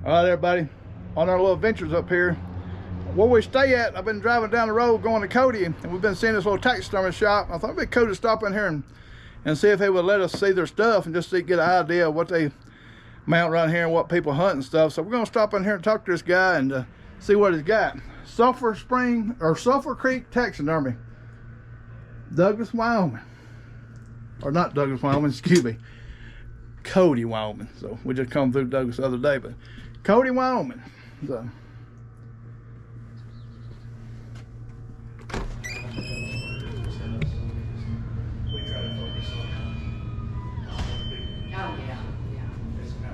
All right, everybody, on our little adventures up here, where we stay at, I've been driving down the road going to Cody, and we've been seeing this little taxidermy shop. I thought it'd be cool to stop in here and see if they would let us see their stuff and just get an idea of what they mount right here and what people hunt and stuff. So we're gonna stop in here and talk to this guy and see what he's got. Sulphur Creek Taxidermy, Douglas, Wyoming. Or not Douglas, Wyoming, excuse me. Cody, Wyoming. So we just come through Douglas the other day, but Cody, Wyoming. So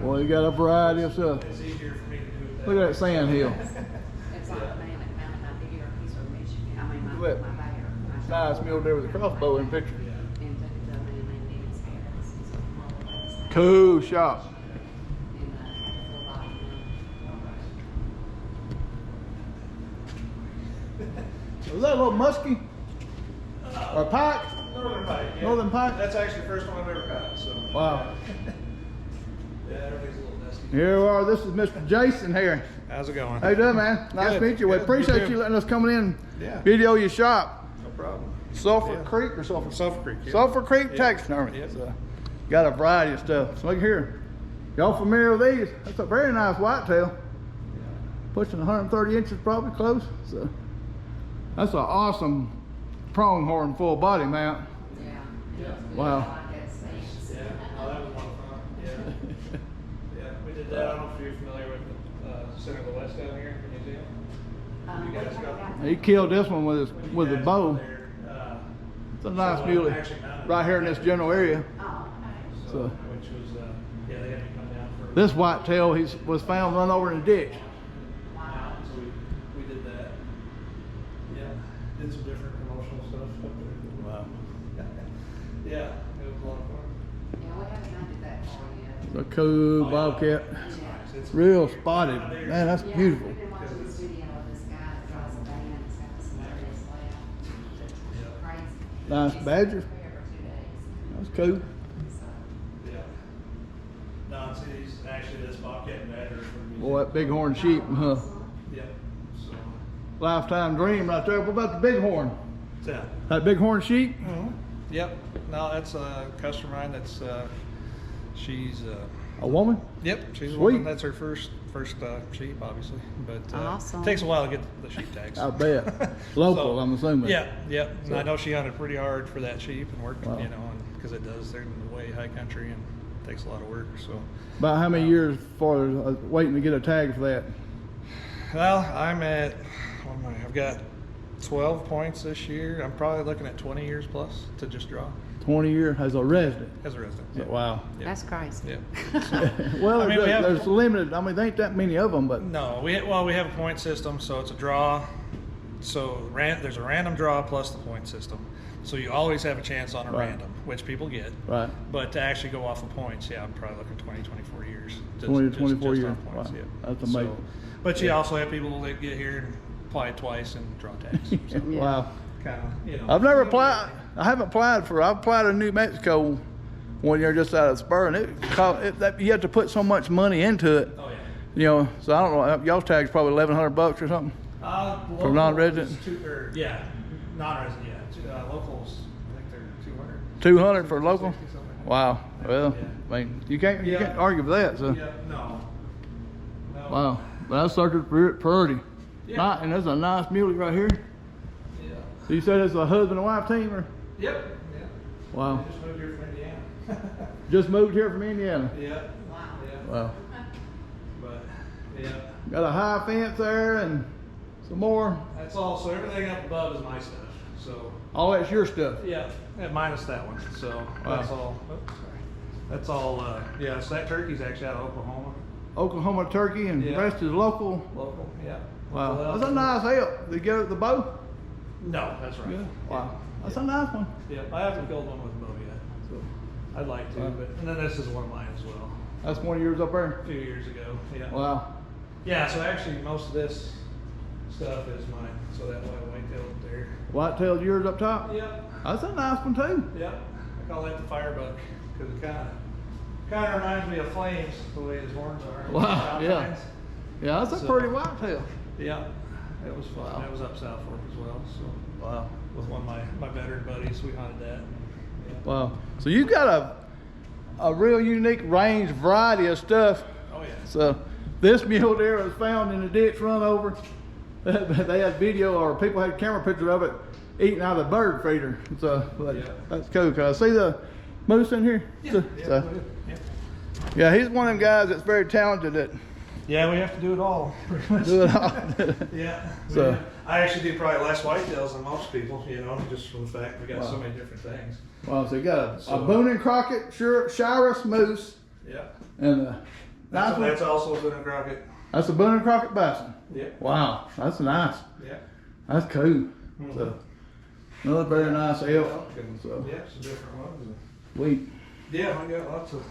well, you got a variety of stuff. It's easier for me to do it. Look at that sand hill. It's like a man that mounted my deer, he's from Michigan. I mean, my bear. Nice mule there with a crossbow in the picture. And took it to a man named Dennis Harris. He's from Mulberry. Cool shot. And full body. Was that a little muskie? Or pike? Northern pike. Yeah. Northern pike? That's actually the first one I've ever caught. So. Wow. Yeah, everything's a little dusty. Here we are. This is Mr. Jason here. How's it going? How you doing, man? Nice to meet you. We appreciate you letting us come in and video your shop. No problem. Sulphur Creek or Sulphur? Sulphur Creek. Yeah. Sulphur Creek Taxidermy. Yep. So, got a variety of stuff. So look here. Y'all familiar with these? That's a very nice whitetail. Pushing 130 inches probably close. So that's an awesome pronghorn full body mount. Yeah. Wow. Yeah. Oh, that was a lot of fun. Yeah. Yeah. We did that. I don't know if you're familiar with the Center of the West down here in the museum. You guys go? He killed this one with his bow. It's a nice muley right here in this general area. Oh, okay. So, which was, yeah, they had me come down for This whitetail was found run over in a ditch. Wow. So we did that. Yeah. Did some different promotional stuff up there. Wow. Yeah, it was a lot of fun. Yeah, we haven't hunted that far yet. A cool bobcat. It's nice. It's Real spotted. Man, that's Yeah, beautiful. we've been watching this video of this guy that drives a van. It's got this hilarious layout. Crazy. Nice badger. He's been there for 2 days. That's cool. So, Yeah. No, it's actually this bobcat and badger is from the museum. Boy, that bighorn sheep, huh? Yep. So. Lifetime dream right there. What about the bighorn? What's that? That bighorn sheep? Yep. No, that's a customer of mine. That's she's. A woman? Yep. She's a Sweet. woman. That's her first sheep, obviously. But Awesome. it takes a while to get the sheep tags. I bet. Local, So, I'm assuming. Yeah, yeah. And So- I know she hunted pretty hard for that sheep and worked, Wow. you know, because it does. They're in the way high country and it takes a lot of work. So. About how many years for waiting to get a tag for that? Well, I'm at. What am I? I've got 12 points this year. I'm probably looking at 20 years plus to just draw 20 years as a resident. as a resident. So, wow. Yeah. That's crazy. Yeah. So, Well, I mean, we have- there's limited. I mean, there ain't that many of them, but no, we have a point system, so it's a draw. So there's a random draw plus the point system. So you always have a chance on a Right. random, which people get. right. But to actually go off of points, yeah, I'm probably looking 20, 24 years. 20 to 24 years. on points, Wow. yeah. That's amazing. But you also have people that get here and apply it twice and draw tags. So Wow. kind of, you know. I've never applied. I haven't applied for. I've applied in New Mexico one year just out of Spur, and you have to put so much money into it. Oh yeah. You know, so I don't know. Y'all's tag's probably $1,100 or something. For non-residents? Yeah, non-resident. Yeah, locals. I think they're 200. 200 for local. 60, something like that. Wow. Well, Yeah. I mean, you can't Yeah. argue with that. So Yeah, no. wow. But that's sucker's pretty. Yeah. And there's a nice muley right here. Yeah. So you said it's a husband and wife team, or Yep. Yeah. wow? I just moved here from Indiana. Just moved here from Indiana. Yeah. Wow. Yeah. Wow. But yeah, Got a high fence there and some more. that's all. So everything up above is my stuff. So All that's your stuff. yeah, minus that one. So Wow. that's all. Oops, sorry. That's all. Yeah. So that turkey's actually out of Oklahoma. Oklahoma turkey and the Yeah. rest is local. Local. Yeah. Wow. Well, That's a nice help. Did you get the bow? No, that's right. Yeah. Wow. That's a nice one. Yeah, I haven't killed one with a bow yet. So I'd like to, Wow. but and then this is one of mine as well. that's one of yours up there. A few years ago. Yeah. Wow. Yeah. So actually, most of this stuff is mine. So that whitetail up there. Whitetail's yours up top. Yep. That's a nice one too. Yep. I call that the firebuck because it kind of reminds me of Flames the way his horns are. Wow, yeah. Outlines. Yeah, that's a pretty whitetail. Yeah, it was fun. Wow. That was up south for as well. So Wow. with one of my veteran buddies, we hunted that. Yeah. Wow. So you got a real unique range, variety of stuff. Oh yeah. So this mule deer was found in the ditch, run over. They had video, or people had camera pictures of it eating out of the bird feeder. So that's cool. Cause I see the moose in here. Yeah. Yeah, he's one of them guys that's very talented. Yeah, we have to do it all. Pretty much. Do it all. Yeah. So I actually do probably less whitetails than most people, you know, just from the fact we got Wow. so many different things. wow, so you got a Boone and Crockett Shiras moose, Yeah. and That's also Boone and Crockett. that's a Boone and Crockett bison. Yeah. Wow, that's nice. Yeah. That's cool. Mm-hmm. So another very nice elk. So Yeah, some different ones. sweet. Yeah, I got lots of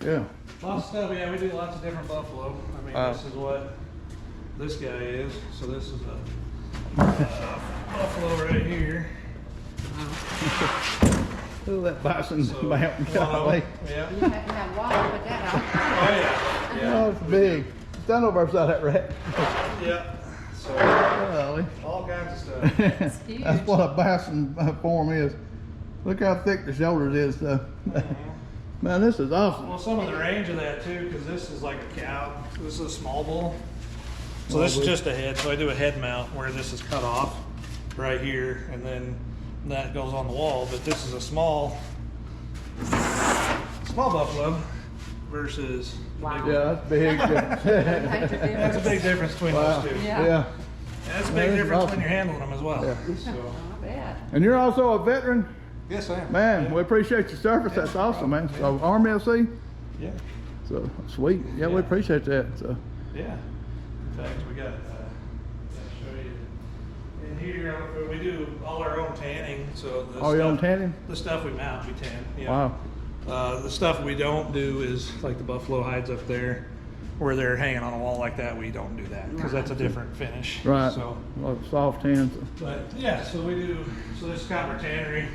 stuff. Yeah, we do lots of different buffalo. I mean, this is what this guy is. So this is a buffalo right here. Look at that bison So, mountain. one of them. You Yeah. have water to put that on. Oh yeah. Yeah. Oh, it's big. Stand over beside that rat. Yeah. So Golly. all kinds of stuff. huge. That's what a bison form is. Look how thick the shoulders is. Man, this is awesome. Well, some of the range of that too, because this is like a cow. This is a small bull. So this is just a head. So I do a head mount where this is cut off right here, and then that goes on the wall. But this is a small buffalo versus. Wow. Yeah, that's big. That's a big difference between Wow. those two. Yeah. Yeah. And that's a Man, big this is difference awesome. when you're handling them as well. Yeah. So, I bet. And you're also a veteran. yes, I am. Man, we appreciate your service. Yeah, That's no awesome, man. problem. So Army LC. Yeah. So sweet. Yeah, we Yeah. appreciate that. So Yeah. In fact, we got. I'll show you. In here, we do all our own tanning. So the all your own tanning. The stuff we mount, we tan. Yeah. Wow. The stuff we don't do is like the buffalo hides up there, where they're hanging on a wall like that. We don't do that because that's a different finish. Right. So, A lot of soft tans. but yeah, so we do. So this is kind of our tannery.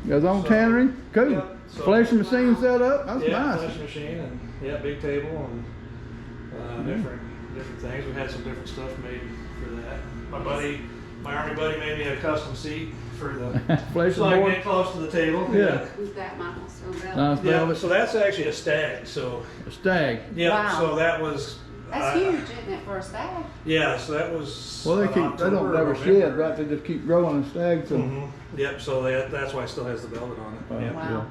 You guys own So- tannery? Cool. Yeah, so- Fleshing machine set up. That's Yeah, nice. flesh machine and yeah, big table and different things. We've had some different stuff made for that. My Army buddy made me a custom seat for the Flesh so and I can board. get close to the table. Yeah. Who's that, Michael? So Nice Yeah, velvet. so that's actually a stag. So A stag. yeah, Wow. so that was That's huge, isn't it, for a stag? Yeah, so that was. Well, they in don't October or never November. shed, right? They just keep growing and stag. So Yep. So that's why it still has the velvet on it. Wow. Yeah. Wow.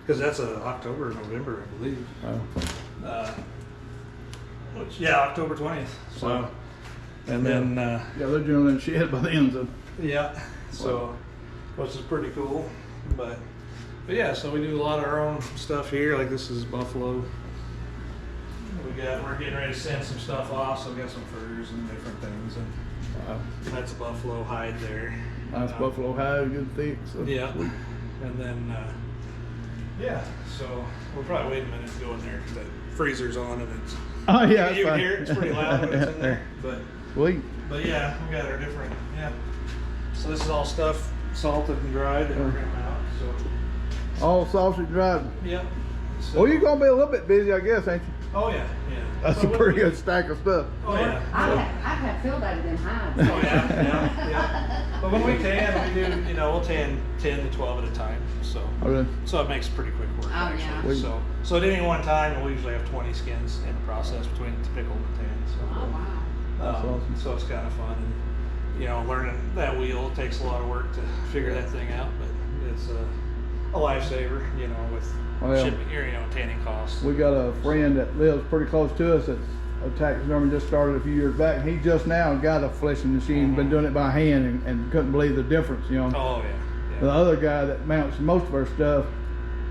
Because that's October or November, I believe. Wow. October 20th. So, Wow. and then Yeah, they're generally in shed by the end. So yeah, so which is pretty cool. But yeah, so we do a lot of our own stuff here. Like this is buffalo. We're getting ready to send some stuff off, so we got some furs and different things, and wow. that's a buffalo hide there. Nice buffalo hide, good thick. So Yeah, sweet. and then yeah, so we'll probably wait a minute to go in there because that freezer's on and it's. Oh yeah, you can that's hear it. It's pretty loud when it's in there, but Sweet. yeah, we got our different So this is all stuff salted and dried that we're gonna mount. So All sausage dried. yeah. So, Well, you're gonna be a little bit busy, I guess, ain't you? oh yeah. That's So a what pretty we- good stack of stuff. Oh yeah. I've had filled out of them hides. Oh yeah. But when we tan, we do, we'll tan 10 to 12 at a time. So Oh, really? so it makes pretty quick work Oh, actually. yeah. So at any one time, we'll usually have 20 skins in the process between the pickle and the tan. Oh, wow. That's awesome. So it's kind of fun, and learning that wheel takes a lot of work to figure that thing out, but it's a lifesaver, with Well, shipping, tanning costs. We got a friend that lives pretty close to us that's a taxidermy, just started a few years back. He just now got a fleshing machine, been doing it by hand, and couldn't believe the difference, Oh yeah. The other guy that mounts most of our stuff,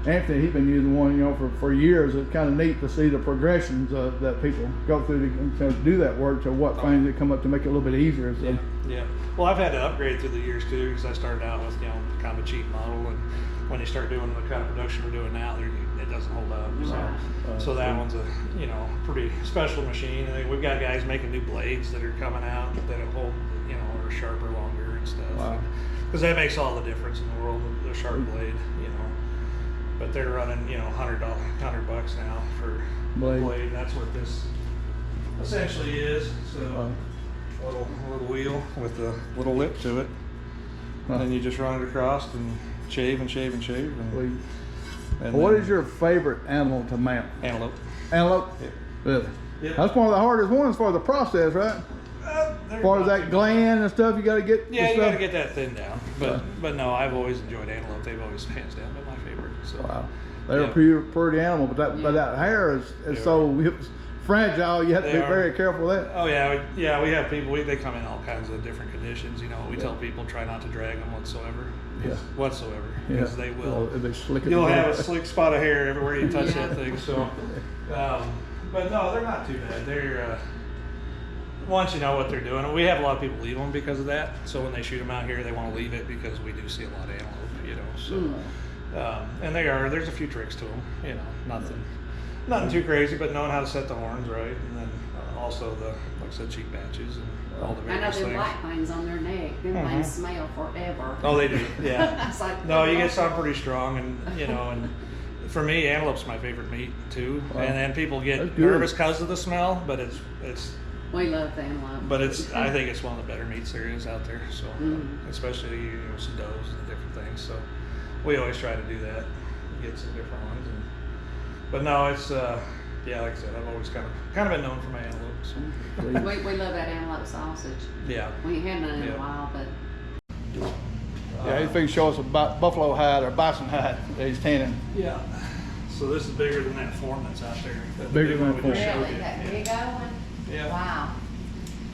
Anthony, he's been using one, for years. It's kind of neat to see the progressions that people go through to do that work, to what things that come up to make it a little bit easier. So. Yeah. Well, I've had to upgrade through the years too, because I started out with kind of a cheap model, and when you start doing the kind of production we're doing now, it doesn't hold up. So that one's a pretty special machine. I think we've got guys making new blades that are coming out that hold are sharper, longer and stuff. Wow. Because that makes all the difference in the world. The sharp blade, But they're running $100 now for Blade. blade. That's what this essentially is. So little wheel with a little lip to it. And then you just run it across and shave and shave and shave. And What is your favorite animal to mount? Antelope. Antelope? Yep. Really? Yep. That's one of the hardest ones for the process, right? As far as that gland and stuff, you got to get. Yeah, the you got to stuff. get that thin down. But no, I've always enjoyed antelope. They've always hands down been my favorite. So. Wow, they're Yeah. a pretty animal, but that hair is so fragile. You have to be very careful with that. Oh yeah, we have people. They come in all kinds of different conditions. You know, we tell people try not to drag them whatsoever. Yeah. Whatsoever, because they will. They slick it. You'll have a slick spot of hair everywhere you touch that thing. So, but no, they're not too bad. They're once you know what they're doing. We have a lot of people leave them because of that. So when they shoot them out here, they want to leave it because we do see a lot of antelope. You know, so and there's a few tricks to them. You know, nothing too crazy, but knowing how to set the horns right, and then also the, like I said, cheek patches and all the I know various them things. black things on their neck. Them things smell forever. Oh, they do. Yeah. It's like, No, you get some pretty strong, and you know, and for me, antelope's my favorite meat too. Wow. And then people That's get good. nervous because of the smell, but it's. We love the antelope. But I think it's one of the better meats there is out there. So, especially some does and different things. So, we always try to do that, get some different ones. But no, it's yeah, like I said, I've always kind of been known for my antelope. So. we love that antelope sausage. Yeah. We ain't had none in a while, but. Yeah, he's fixing to show us a buffalo hide or bison hide that he's tanning. Yeah. So this is bigger than that form that's out there. That Bigger big than one that we just form. showed Really? you. That big old one? Yeah. Wow.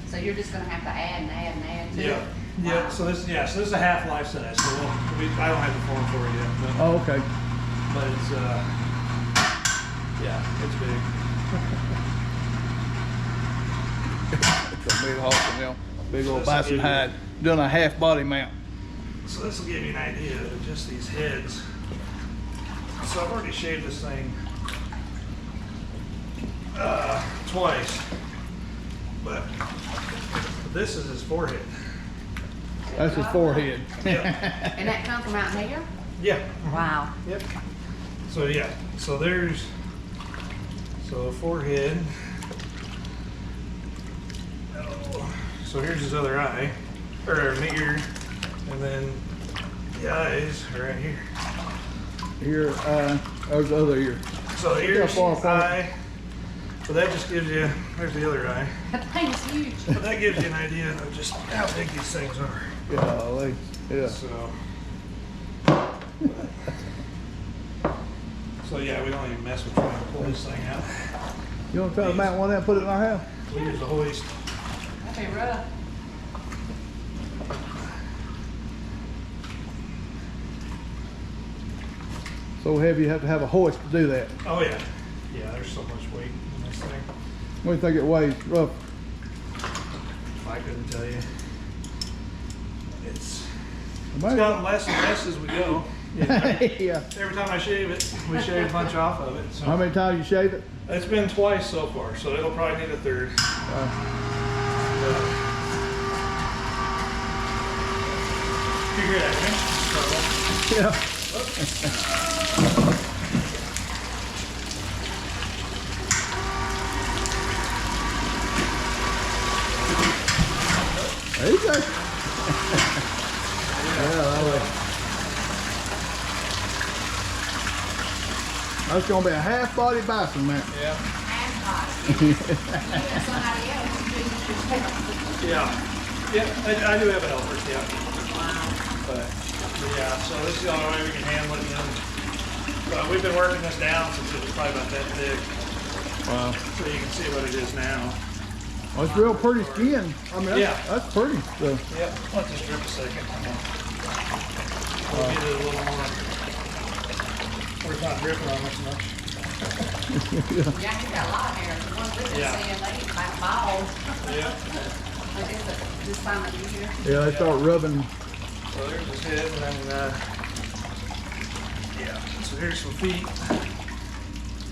So you're just gonna have to add and add and add to it? Yeah. Yeah. Wow. So this is a half life size. So I don't have the form for it yet. But, Oh, okay. but it's yeah, it's big. It's a big awesome, you know, big old This will bison give you- hide doing a half body mount. So this will give you an idea of just these heads. So I've already shaved this thing twice, but this is his forehead. That's his forehead. And that come from out here? Yeah. Wow. Yep. So yeah. So there's forehead. Oh. So here's his other eye, or ear, and then the eyes are right here. Here, there's the other ear. So here's how far the apart. eye. So that just gives you, there's the other eye. That thing's huge. But that gives you an idea of just how big these things are. Golly. Yeah. So yeah, we don't even mess with trying to pull this thing out. You want to try to mount one of that and put it in our house? We use the hoist. That'd be rough. So heavy you have to have a hoist to do that. Oh yeah. Yeah, there's so much weight in this thing. What do you think it weighs, rough? I couldn't tell you. It's Maybe. gotten less and less as we go. You know? Yeah. Every time I shave it, we shave a bunch off of it. So. How many times you shave it? It's been twice so far, so it'll probably need a third. You hear that, man? Yeah. There you go. Yeah, that way. That's gonna be a half body bison mount. Yeah. Somebody else do Yeah. Yeah, I do have an helper, yeah. But yeah, so this is the only way we can handle it. But we've been working this down since it was probably about that thick. Wow. So you can see what it is now. Well, it's real pretty skin. I mean, that's pretty. So, Yep. Let's just drip a second. We'll get it a little more. Where it's not dripping on us much. Yeah, he's got a lot of hair. The ones we've been Yeah. seeing, they get like bald. Yeah. Like this time of year. yeah, they start rubbing. So there's his head, and then yeah. So here's some feet.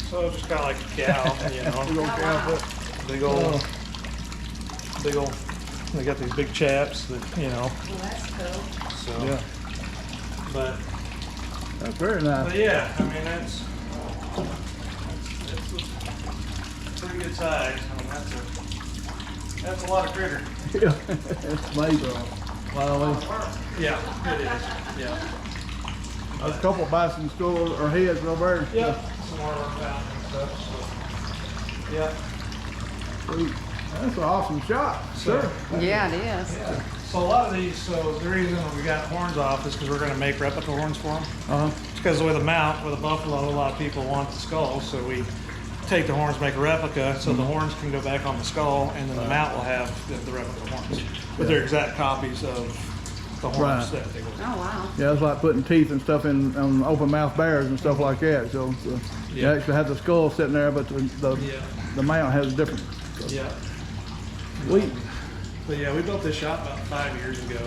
So just kind of like a cow, you know. Big old cow foot. Big old. They got these big chaps that you know. Well, that's cool. So. Yeah. But That's very nice. yeah, I mean that's a pretty good size. I mean that's a That's a lot of critter. Yeah, it's amazing. Wow, Yeah, it is. Yeah. there's a couple bison skulls or heads over there. Yep. Some more of our found and stuff. So. Yeah. Sweet. That's an awesome shot. So, Yeah, it is. yeah. So a lot of these, so the reason we got horns off is because we're going to make replica horns for them. Because with a mount, with a buffalo, a lot of people want the skull, so we take the horns, make a replica, so the horns can go back on the skull, and then the mount will have the replica horns. But they're exact copies of the horns that they were. Oh, wow. Yeah, it's like putting teeth and stuff in on open mouth bears and stuff like that. So you actually have the skull sitting there, but the mount has a different. Yeah. Sweet. But yeah, we built this shop about 5 years ago.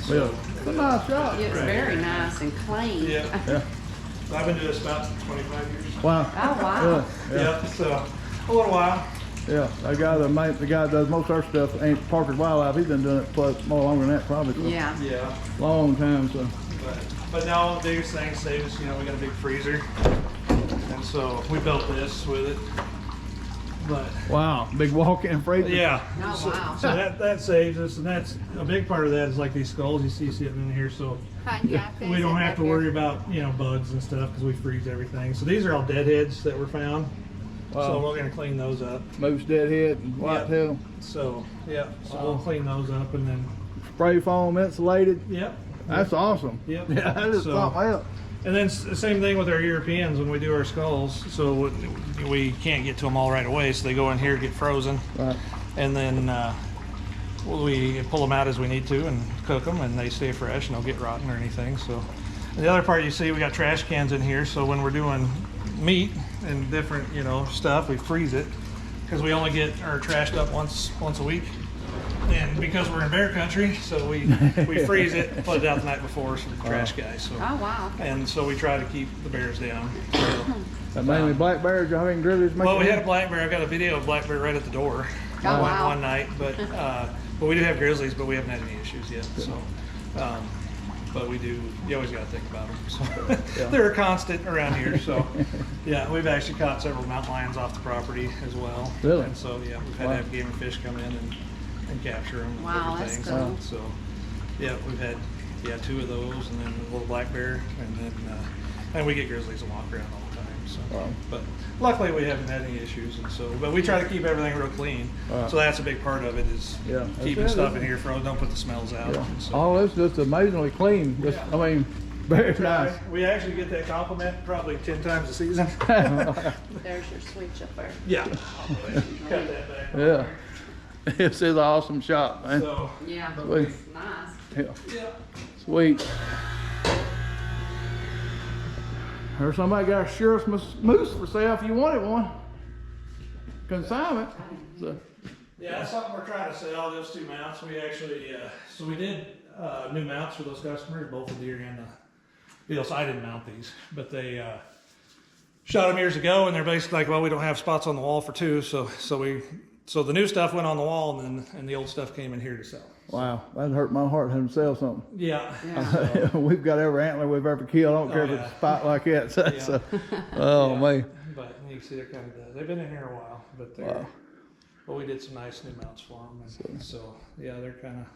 Well, it's a nice shot. It's very nice and clean. Yeah. Yeah. I've been doing this about 25 years. Wow. Oh, wow. Yeah, so a little while. Yeah, the guy that does most of our stuff ain't Parker's Wildlife. He's been doing it for more longer than that, probably. For Yeah. Yeah. a long time. So. But now the biggest thing saves us, we got a big freezer. And so we built this with it. But Wow, big walk-in freezer. yeah. Oh, wow. So that saves us, and that's a big part of that is like these skulls you see sitting in here. So we don't have to worry about bugs and stuff because we freeze everything. So these are all deadheads that were found. Wow. So we're gonna clean those up. Moose deadhead and whitetail. So we'll clean those up and then Spray foam insulated. yep. That's awesome. Yep. Yeah, that is So- something else. And then the same thing with our Europeans when we do our skulls. So we can't get to them all right away, so they go in here, get frozen, Right. and then we pull them out as we need to and cook them, and they stay fresh and they'll get rotten or anything. So and the other part you see, we got trash cans in here. So when we're doing meat and different stuff, we freeze it because we only get our trashed up once a week. And because we're in bear country, so we freeze it, put it out the night before for the trash guys. So, Oh, wow. and so we try to keep the bears down. So, That mainly black bears. Y'all having grizzlies? well, we had a black bear. I got a video of black bear right at the door wow. one night, but we do have grizzlies, but we haven't had any issues yet. So, but we do. You always got to think about them. So they're a constant around here. So, yeah, we've actually caught several mountain lions off the property as well. Really? And so yeah, we've had to have game and fish come in and capture them. Wow, and that's everything. cool. So, yeah, we've had 2 of those, and then a little black bear, and then and we get grizzlies and walk around all the time. So, Wow. but luckily we haven't had any issues, and so but we try to keep everything real clean. Wow. So that's a big part of it is Yeah, that's keeping it, stuff isn't in here frozen. Don't put the smells out. Yeah. And so, All this just amazingly clean. Just, Yeah. I mean, very nice. we actually get that compliment probably 10 times a season. There's your switch up there. Yeah. Cut that back. Yeah. This is an awesome shot, man. So, Yeah, Sweet. it's nice. Yeah. yeah. Sweet. Heard somebody got a sheriff's moose for sale if you wanted one. Consignment. So, Yeah, that's something we're trying to sell, those 2 mounts. We actually, so we did new mounts for those customers, both the deer and the beetles. I didn't mount these, but they shot them years ago, and they're basically like, well, we don't have spots on the wall for 2, so the new stuff went on the wall, and the old stuff came in here to sell. wow, that hurt my heart having to sell something. Yeah. Yeah. We've got every antler we've ever killed. I don't care if it's a spot like that. So, Yeah. so, oh, Yeah. man. But you can see they're kind of, they've been in here a while, but they're, Wow. well, we did some nice new mounts for them, and so yeah, they're kind of.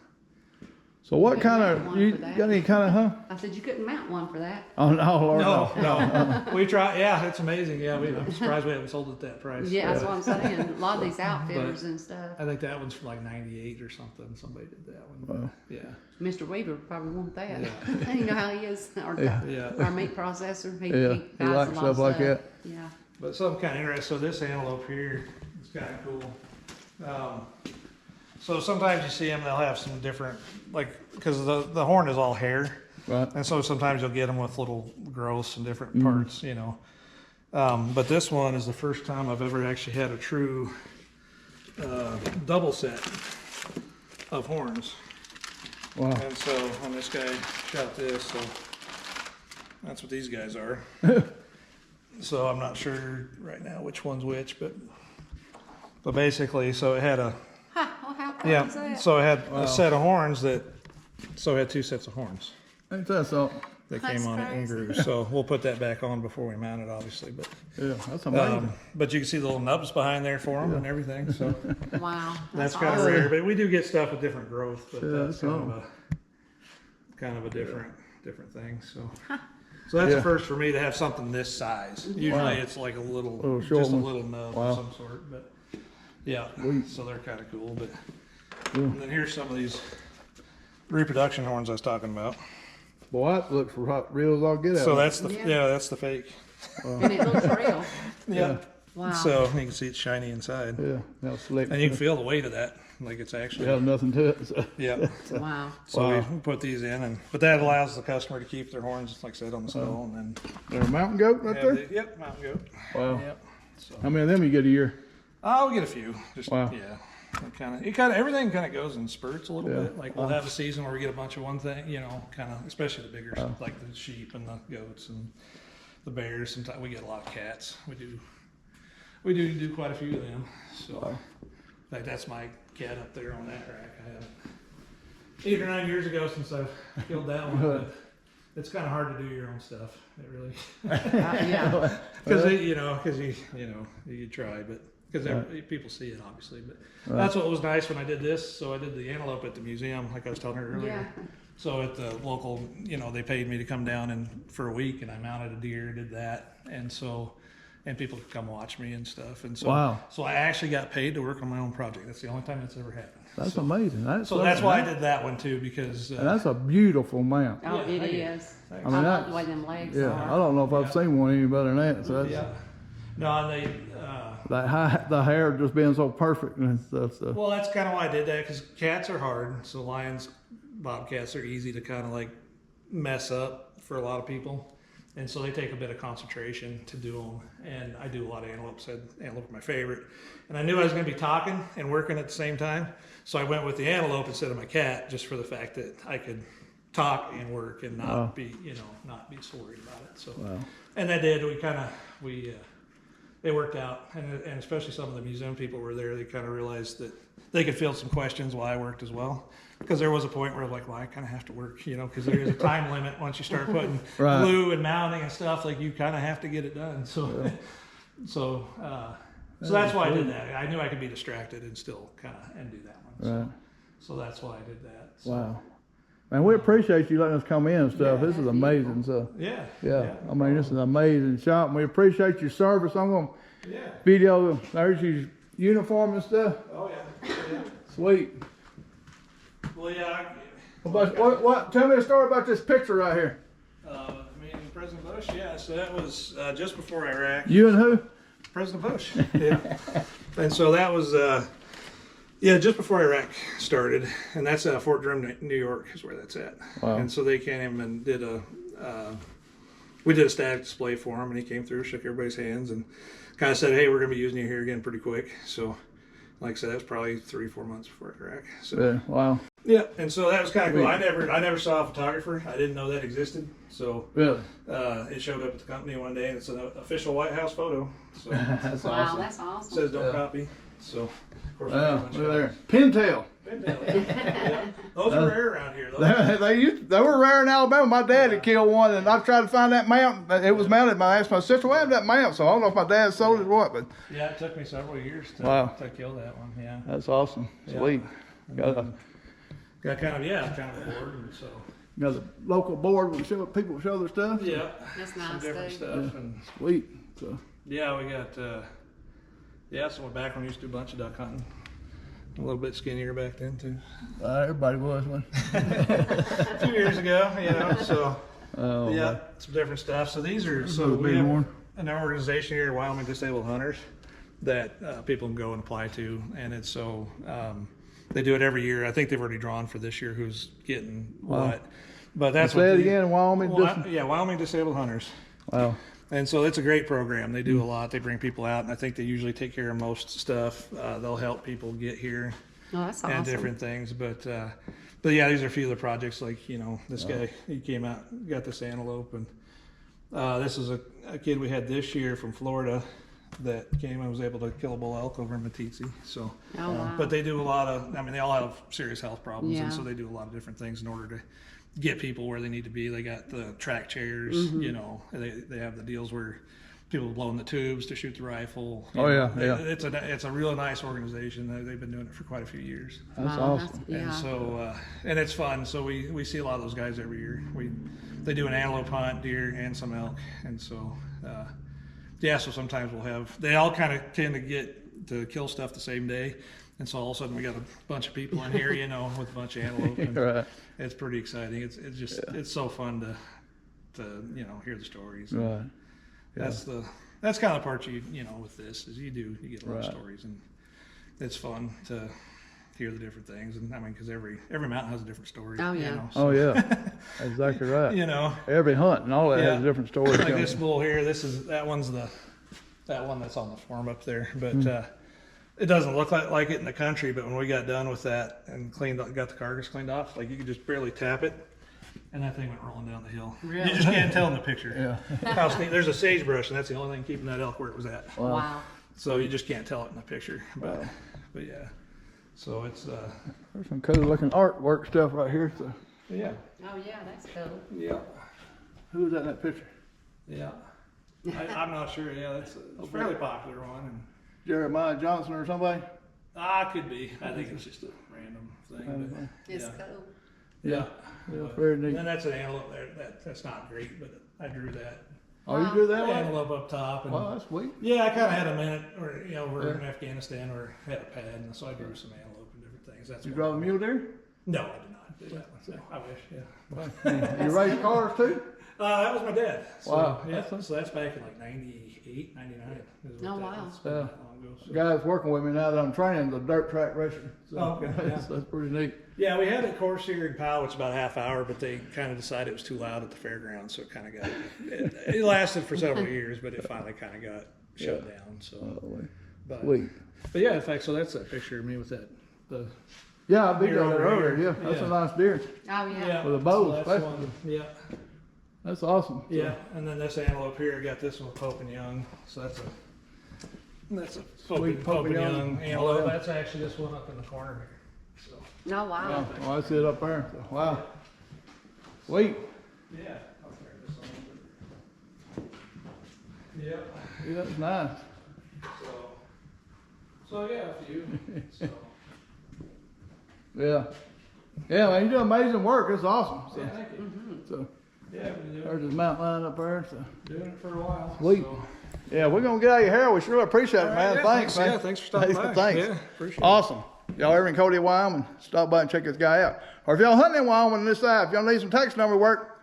So what Couldn't kind mount of, one you for that. got any kind of, huh? I said you couldn't mount one for that. Oh, no, Lord, No. We try. Yeah, it's amazing. Yeah, I'm surprised we haven't sold it at that price. Yeah, that's what I'm saying. A lot of these outfitters But- and stuff. I think that one's for like 98 or something. Somebody did that one. Wow. Yeah. Mr. Weaver probably want that. Yeah. You know how he is, Yeah. our meat processor. He Yeah, he buys likes a lot stuff of like stuff. that. Yeah. But something kind of interesting. So this antelope here is kind of cool. So sometimes you see them, they'll have some different, like, because the horn is all hair. Right. And so sometimes you'll get them with little growths and different parts, But this one is the first time I've ever actually had a true double set of horns. Wow. And so when this guy shot this, so that's what these guys are. So I'm not sure right now which one's which, but basically, so it had a, Ha, well, how cool is that? so it had a set of horns so it had 2 sets of horns. Ain't that something? that That's came on it and crazy. grew. So we'll put that back on before we mount it, obviously. But Yeah, that's amazing. but you can see the little nubs behind there for them and everything. So Wow. that's kind of awesome. rare. But we do get stuff with different growth, but Yeah, that's that's kind of a different thing. So. So that's Yeah. the first for me to have something this size. Usually Wow. it's like a little short just a one. little nub Wow. of some sort. But yeah, Sweet. so they're kind of cool. But Yeah. and then here's some of these reproduction horns I was talking about. Boy, that looks real as all get out. So that's the Yeah. that's the fake. And it looks real. Yeah. Wow. So you can see it's shiny inside, yeah, that's slick. and you can feel the weight of that, like it's actually. It has nothing to it. So. Yeah. Wow. So Wow. we put these in, but that allows the customer to keep their horns, like I said, on the skull, and then There's a mountain goat right have there. yep, mountain goat. Wow. Yep. So How many of them you get a year? I'll get a few. Just Wow. yeah. It kind of everything kind of goes in spurts a little Yeah. bit. Like we'll have a season where we get a bunch of one thing, kind of, especially the bigger, like the sheep and the goats and the bears. Sometimes we get a lot of cats. We do quite a few of them. So, in fact, that's my cat up there on that rack. I haven't 8 or 9 years ago since I've killed that one. But it's kind of hard to do your own stuff. It really, Yeah. because you try, but. Because people see it, obviously. But that's what was nice when I did this. So I did the antelope at the museum, like I was telling her earlier. Yeah. So at the local, they paid me to come down and for a week, and I mounted a deer, did that, and people could come watch me and stuff. And so, Wow. so I actually got paid to work on my own project. That's the only time that's ever happened. That's amazing. That's So that's why I did that one too, because And that's a beautiful mount. Oh, Yeah, it thank you. is. Thanks. I I mean, love the that- way them legs Yeah, I are. don't know if I've Yeah. seen one any better than that. So that's, yeah. No, and they. the hair just being so perfect and stuff. So. Well, that's kind of why I did that, because cats are hard. So lions, bobcats are easy to kind of like mess up for a lot of people. And so they take a bit of concentration to do them. And I do a lot of antelopes. Antelope are my favorite. And I knew I was going to be talking and working at the same time. So I went with the antelope instead of my cat, just for the fact that I could talk and work and not be so worried about it. So, and that did, it worked out. And especially some of the museum people were there. They kind of realized that they could field some questions while I worked as well. Because there was a point where I was like, well, I kind of have to work, because there is a time limit once you start putting glue and mounting and stuff. Like you kind of have to get it done. So, so that's why I did that. I knew I could be distracted and still and do that one. Right. So that's why I did that. So, Wow. Man, we appreciate you letting us come in and stuff. This is amazing. So Yeah. yeah, I mean, this is an amazing shop. And we appreciate your service. I'm gonna Yeah. video there's your uniform and stuff. Oh yeah. Sweet. Well, yeah. What? Tell me a story about this picture right here. President Bush. Yeah. So that was just before Iraq. You and who? President Bush. Yeah. And so that was just before Iraq started, and that's Fort Drum, New York, is where that's at. Wow. And so they came and did we did a static display for him, and he came through, shook everybody's hands, and kind of said, "Hey, we're going to be using you here again pretty quick." So, like I said, that was probably 3-4 months before Iraq. So Yeah. Wow. yeah, and so that was kind of cool. I never saw a photographer. I didn't know that existed. So Really? it showed up at the company one day, and it's an official White House photo. So it That's Wow, awesome. that's awesome. says don't copy. So of course, Wow. Look there. Pintail. yeah. Those are rare around here, though. They were rare in Alabama. My dad had killed one, and I tried to find that mount. It was mounted. I asked my sister, "What happened to that mount?" So I don't know if my dad sold it or what, but Yeah, it took me several years to kill that one. Yeah, that's awesome. Sweet. Got got kind of bored, and so the local board would show people show their stuff. yeah, That's some nice, different too. stuff, and Sweet. So yeah, we got so back when we used to do a bunch of duck hunting. A little bit skinnier back then too. everybody was one. A few years ago, so Oh, yeah, man. some different stuff. So these are This so is a we big have one. an organization here, Wyoming Disabled Hunters, that people can go and apply to, and it's so they do it every year. I think they've already drawn for this year who's getting what, but that's Say what it again, Wyoming. Wyoming Disabled Hunters. Wow. And so it's a great program. They do a lot. They bring people out, and I think they usually take care of most stuff. They'll help people get here Oh, that's and awesome. different things. But yeah, these are a few of the projects. Like this guy, he came out, got this antelope, and this is a kid we had this year from Florida that came and was able to kill a bull elk over in Matisse. So, Oh, wow. but they do a lot of. I mean, they all have serious health problems, Yeah. and so they do a lot of different things in order to get people where they need to be. They got the track chairs, you know, they have the deals where people blowing the tubes to shoot the rifle. Oh, yeah, yeah. It's a real nice organization. They've been doing it for quite a few years. That's Wow, awesome. yeah. And so, and it's fun. So we see a lot of those guys every year. They do an antelope hunt, deer, and some elk. And so, yeah, so sometimes they all kind of tend to get to kill stuff the same day. And so all of a sudden we got a bunch of people in here, you know, with a bunch of antelope. And Right. it's pretty exciting. It's just, it's so fun to, you know, hear the stories. Right. That's kind of the part you know, with this is you get a lot of Right. stories, and it's fun to hear the different things. And I mean, because every mountain has a different story. Oh, you yeah. know, Oh, yeah. Exactly right. you know, Every hunt and all that Yeah. has a different story. like coming. this bull here, that one's that one that's on the farm up there, but Hmm. it doesn't look like it in the country. But when we got done with that and got the carcass cleaned off, like you could just barely tap it, and that thing went rolling down the hill. Really? You just can't tell in the picture. Yeah. How sneak- There's a sagebrush, and that's the only thing keeping that elk where it was at. Wow. So you just can't tell it in the picture. But Wow. but yeah, so it's There's some cool looking artwork stuff right here. So, yeah, Oh, yeah, that's cool. yeah, who was that in that picture? yeah. I'm not sure. Yeah, that's a fairly popular one. And, Jeremiah Johnson or somebody? could be. I think it's just a random thing. But, It's yeah. cool. Yeah. Yeah, very neat. And that's an antelope there. That's not great, but I drew that. Oh, you do that one? Antelope up top. And, Wow, that's sweet. yeah, I kind of had a minute, or you know, we're in Afghanistan, or had a pad, and so I drew some antelope and different things. That's You one. draw the mule deer? No, I did not do that one. So I wish. Yeah. You raise cars too? That was my dad. So, Wow. Yeah, so that's back in like 98, 99. is what Oh, that wow. was. It's been Yeah. that long ago, so. The guy that's working with me now that I'm training is a dirt track racer. So Oh, okay, yeah. that's pretty neat. Yeah, we had a course here in Powell, which is about a half hour, but they kind of decided it was too loud at the fairgrounds, so it kind of got, it lasted for several years, but it finally kind of got shut down. So, but, Sweet. but yeah, in fact, so that's that picture of me with that. Yeah, I beat Deer that over earlier. here. Yeah, that's a Yeah. nice deer. Oh, yeah. With a bow, so that's especially. one. Yeah, That's awesome. yeah, and then this antelope here, I got this one with Pope and Young, so that's a Sweet Pope and Young. Young Oh, antelope. yeah. That's actually this one up in the corner here. So. Oh, wow. Oh, I see it up there. So, wow. Sweet. Yeah. I'll carry this on. Yep. Yeah, that's nice. So yeah, a few. So. Yeah. Yeah, man, you do amazing work. It's awesome. So, Yeah, thank you. so Yeah, I've been doing there's this mountain line up there. So, it for a while. Sweet. So. yeah, we're gonna get out of your hair. We sure appreciate it, man. Yeah, Thanks, man. Yeah, thanks for stopping by. Thanks. Yeah, appreciate it. Awesome. Y'all ever in Cody, Wyoming, stop by and check this guy out. Or if y'all hunting in Wyoming on this side, if y'all need some taxidermy work,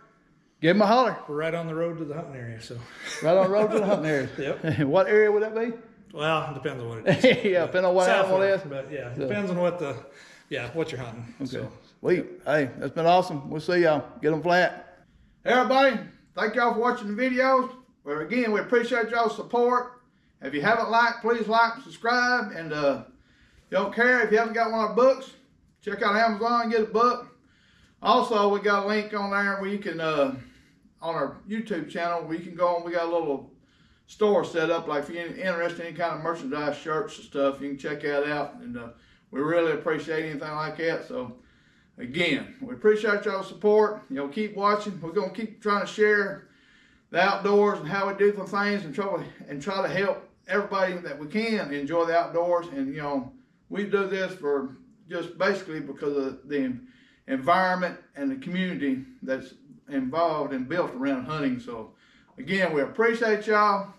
give him a holler. We're right on the road to the hunting area, so. Right on the road to the hunting area. Yep. What area would that be? Well, it depends on what it is. Yeah, depending on what animal it is. But yeah, depends on what what you're hunting. Okay. So. Sweet. Hey, that's been awesome. We'll see y'all. Get them flat. Hey, everybody. Thank y'all for watching the videos. Well, again, we appreciate y'all's support. If you haven't liked, please like and subscribe. And you don't care if you haven't got one of our books, check out Amazon and get a book. Also, we got a link on there where you can, on our YouTube channel, where you can go on. We got a little store set up, like if you're interested in any kind of merchandise, shirts and stuff, you can check that out. And we really appreciate anything like that. So again, we appreciate y'all's support. You know, keep watching. We're gonna keep trying to share the outdoors and how we do some things, and try to help everybody that we can enjoy the outdoors. And you know, we do this for just basically because of the environment and the community that's involved and built around hunting. So again, we appreciate y'all.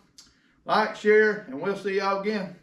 Like, share, and we'll see y'all again.